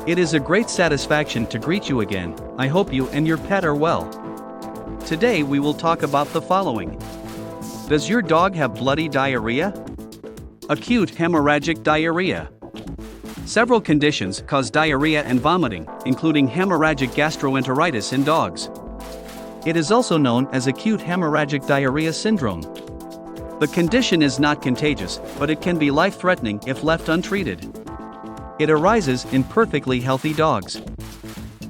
It is a great satisfaction to greet you again. I hope you and your pet are well. Today we will talk about the following. Does your dog have bloody diarrhea? Acute hemorrhagic diarrhea. Several conditions cause diarrhea and vomiting, including hemorrhagic gastroenteritis in dogs. It is also known as acute hemorrhagic diarrhea syndrome. The condition is not contagious, but it can be life-threatening if left untreated. It arises in perfectly healthy dogs.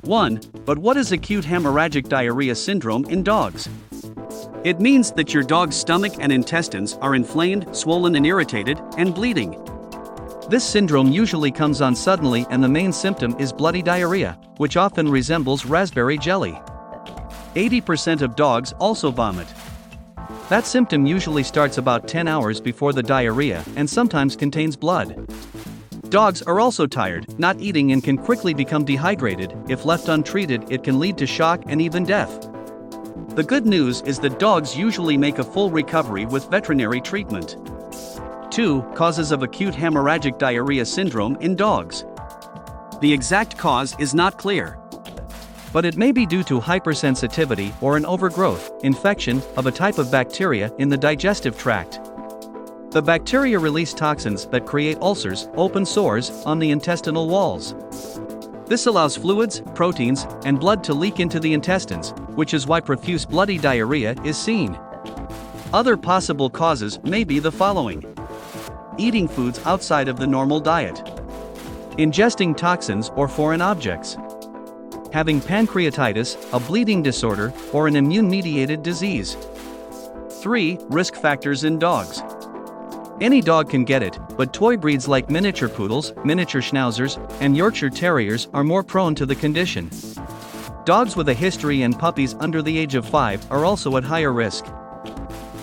1. But what is acute hemorrhagic diarrhea syndrome in dogs? It means that your dog's stomach and intestines are inflamed, swollen and irritated, and bleeding. This syndrome usually comes on suddenly, and the main symptom is bloody diarrhea, which often resembles raspberry jelly. 80% of dogs also vomit. That symptom usually starts about 10 hours before the diarrhea and sometimes contains blood. Dogs are also tired, not eating, and can quickly become dehydrated. If left untreated, it can lead to shock and even death. The good news is that dogs usually make a full recovery with veterinary treatment. 2. Causes of acute hemorrhagic diarrhea syndrome in dogs. The exact cause is not clear, but it may be due to hypersensitivity or an overgrowth, infection of a type of bacteria in the digestive tract. The bacteria release toxins that create ulcers, open sores, on the intestinal walls. This allows fluids, proteins, and blood to leak into the intestines, which is why profuse bloody diarrhea is seen. Other possible causes may be the following: eating foods outside of the normal diet, ingesting toxins or foreign objects, having pancreatitis, a bleeding disorder, or an immune-mediated disease. 3. Risk factors in dogs. Any dog can get it, but toy breeds like miniature poodles, miniature schnauzers, and Yorkshire Terriers are more prone to the condition. Dogs with a history and puppies under the age of 5 are also at higher risk.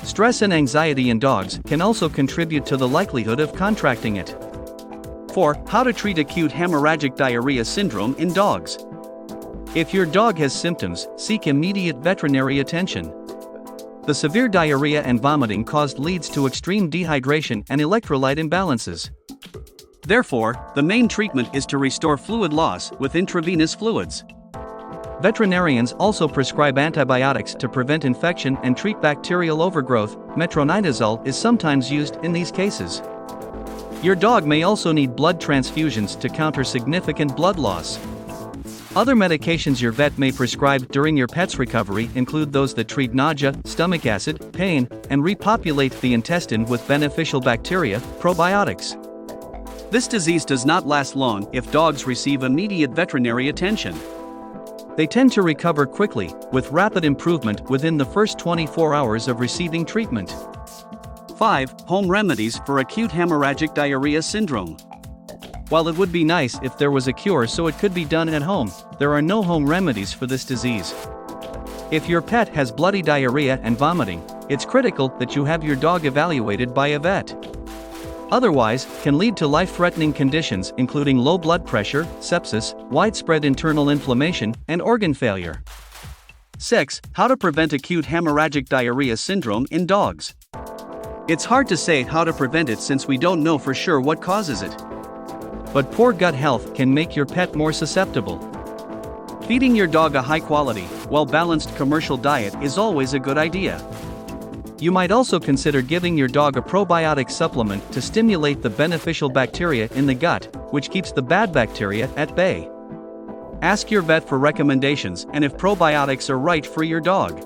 Stress and anxiety in dogs can also contribute to the likelihood of contracting it. 4. How to treat acute hemorrhagic diarrhea syndrome in dogs. If your dog has symptoms, seek immediate veterinary attention. The severe diarrhea and vomiting caused leads to extreme dehydration and electrolyte imbalances. Therefore, the main treatment is to restore fluid loss with intravenous fluids. Veterinarians also prescribe antibiotics to prevent infection and treat bacterial overgrowth. Metronidazole is sometimes used in these cases. Your dog may also need blood transfusions to counter significant blood loss. Other medications your vet may prescribe during your pet's recovery include those that treat nausea, stomach acid, pain, and repopulate the intestine with beneficial bacteria, probiotics. This disease does not last long if dogs receive immediate veterinary attention. They tend to recover quickly, with rapid improvement within the first 24 hours of receiving treatment. 5. Home remedies for acute hemorrhagic diarrhea syndrome. While it would be nice if there was a cure so it could be done at home, there are no home remedies for this disease. If your pet has bloody diarrhea and vomiting, it's critical that you have your dog evaluated by a vet. Otherwise, can lead to life-threatening conditions including low blood pressure, sepsis, widespread internal inflammation, and organ failure. 6. How to prevent acute hemorrhagic diarrhea syndrome in dogs. It's hard to say how to prevent it since we don't know for sure what causes it. But poor gut health can make your pet more susceptible. Feeding your dog a high-quality, well-balanced commercial diet is always a good idea. You might also consider giving your dog a probiotic supplement to stimulate the beneficial bacteria in the gut, which keeps the bad bacteria at bay. Ask your vet for recommendations and if probiotics are right for your dog.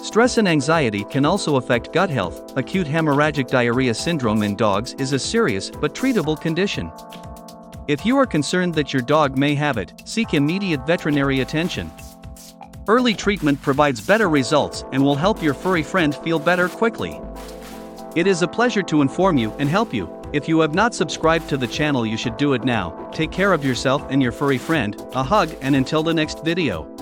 Stress and anxiety can also affect gut health. Acute hemorrhagic diarrhea syndrome in dogs is a serious but treatable condition. If you are concerned that your dog may have it, seek immediate veterinary attention. Early treatment provides better results and will help your furry friend feel better quickly. It is a pleasure to inform you and help you. If you have not subscribed to the channel, you should do it now. Take care of yourself and your furry friend. A hug, and until the next video.